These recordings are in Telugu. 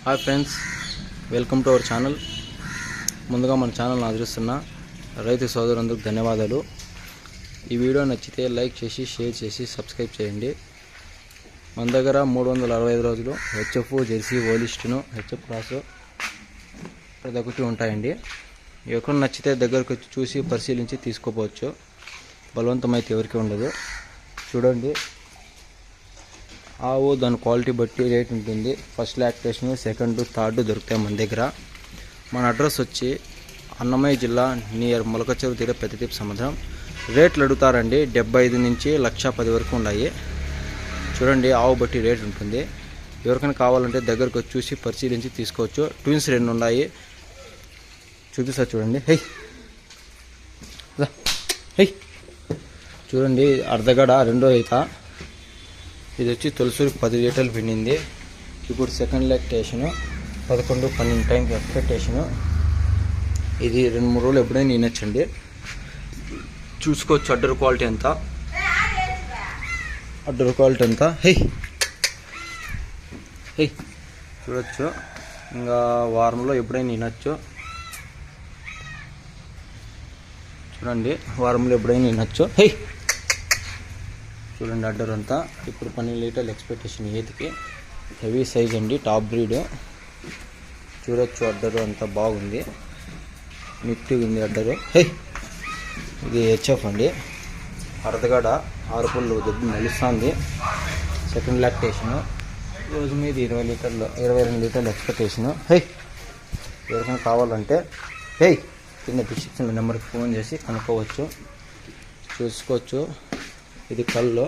Hi friends, welcome to our channel. ముందుగా మన ఛానల్ని ఆదరిస్తున్న రైతు సోదరులందరికీ ధన్యవాదాలు. ఈ వీడియో నచ్చితే లైక్ చేసి షేర్ చేసి సబ్స్క్రైబ్ చేయండి. మన దగ్గర 365 రోజులు హెచ్ఎఫ్, జెర్సీ, ఓలిస్టును, హెచ్ఎఫ్ క్రాసు ప్రతి ఒక్కటి ఉంటాయండి. ఎవరికి నచ్చితే దగ్గరకు వచ్చి చూసి పరిశీలించి తీసుకోపోవచ్చు. బలవంతమైతే ఎవరికి ఉండదు. చూడండి, ఆవు దాని క్వాలిటీ బట్టి రేట్ ఉంటుంది. ఫస్ట్ లాక్టేషన్, సెకండ్, థర్డ్ దొరుకుతాయి మన దగ్గర. మన అడ్రస్ వచ్చి అన్నమయ్య జిల్లా నియర్ మొలకచెరువు దగ్గర పెద్దదీప సముద్రం. రేట్లు అడుగుతారండి, 75 నుంచి 1,10,000 వరకు ఉన్నాయి. చూడండి, ఆవు బట్టి రేట్ ఉంటుంది. ఎవరికైనా కావాలంటే దగ్గరకు వచ్చి చూసి పరిశీలించి తీసుకోవచ్చు. ట్విన్స్ 2 ఉన్నాయి, చూపిస్తా చూడండి. హై హై చూడండి, అర్ధగడ రెండో ఈత. ఇది వచ్చి తొలసూరి 10 లీటర్లు పిండింది. ఇప్పుడు సెకండ్ లాక్టేషను 11-12 టైంకి ఎక్స్పెక్టేషను. ఇది 2-3 రోజులు ఎప్పుడైనా తినచ్చండి. చూసుకోవచ్చు అడ్డర్ క్వాలిటీ ఎంత, అడ్డర్ క్వాలిటీ ఎంత. హై హై చూడొచ్చు. ఇంకా వారంలో ఎప్పుడైనా తినచ్చు. చూడండి, వారంలో ఎప్పుడైనా తినచ్చు. హై చూడండి, అడ్డర్ అంతా. ఇప్పుడు 12 లీటర్లు ఎక్స్పెక్టేషన్. ఏతికి హెవీ సైజ్ అండి, టాప్ బ్రీడ్. చూడొచ్చు, అడ్డరు అంతా బాగుంది, నీట్గా ఉంది అడ్డరు. హై ఇది హెచ్ఎఫ్ అండి, అర్ధగడ 6 పళ్ళు దెబ్బ నలుస్తుంది. Second lactation. రోజు మీద 20 లీటర్లు 22 లీటర్లు ఎక్స్పెక్టేషను. హై ఎవరికైనా కావాలంటే హై కింద డిస్క్రిప్షన్లో నెంబర్కి ఫోన్ చేసి కనుక్కోవచ్చు, చూసుకోవచ్చు. ఇది కళ్ళు.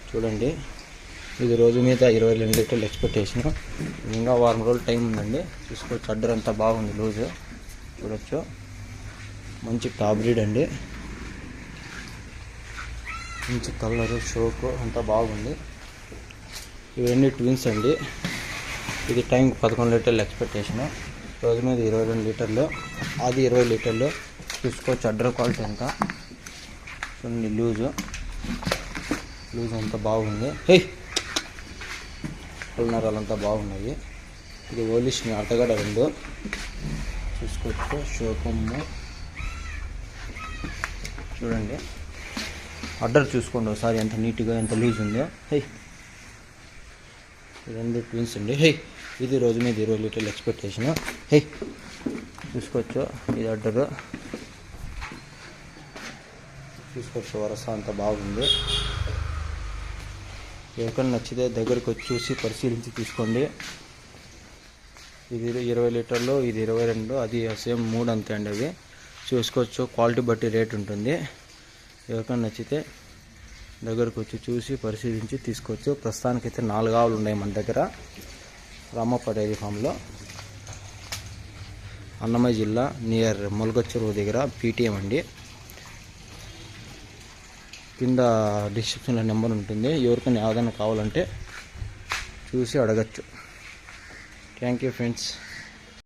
చూడండి, ఇది రోజు మీద 22 లీటర్లు ఎక్స్పెక్టేషను. ఇంకా వారం రోజులు టైం ఉందండి, చూసుకోవచ్చు. అడ్డర్ అంతా బాగుంది, లూజు. చూడొచ్చు, మంచి టాప్ బ్రీడ్ అండి. మంచి కలరు, షోకు అంతా బాగుంది. ఇవన్నీ ట్విన్స్ అండి. ఇది టైంకి 11 లీటర్లు ఎక్స్పెక్టేషను. రోజు మీద 22 లీటర్లు, అది 20 లీటర్లు. చూసుకోవచ్చు అడ్డర్ క్వాలిటీ అంతా. చూడండి, లూజు అంతా బాగుంది. హే నరాలంతా బాగున్నాయి. ఇది ఓలిష్ అర్ధగడ 2 చూసుకోవచ్చు. షోకమ్ము చూడండి, అడ్డర్ చూసుకోండి ఒకసారి ఎంత నీట్గా ఎంత లూజ్ ఉందో. హై 2 ట్విన్స్ అండి. హై ఇది రోజు మీద 20 లీటర్లు ఎక్స్పెక్టేషన్. హై చూసుకోవచ్చు, ఇది అడ్డరు. చూసుకోవచ్చు, వరస అంతా బాగుంది. ఎవరికైనా నచ్చితే దగ్గరికి వచ్చి చూసి పరిశీలించి తీసుకోండి. ఇది 20 లీటర్లు, ఇది 22, అది సేమ్ 3 అంతే అండి. అవి చూసుకోవచ్చు, క్వాలిటీ బట్టి రేట్ ఉంటుంది. ఎవరికైనా నచ్చితే దగ్గరకు వచ్చి చూసి పరిశీలించి తీసుకోవచ్చు. ప్రస్తుతానికైతే 4 ఆవులు ఉన్నాయి మన దగ్గర, రామప్ప డైరీ ఫామ్లో, అన్నమయ్య జిల్లా నియర్ మొలకచెరువు దగ్గర, పీటీఎం అండి. కింద డిస్క్రిప్షన్లో నెంబర్ ఉంటుంది. ఎవరికైనా ఏదైనా కావాలంటే చూసి అడగచ్చు. Thank you friends.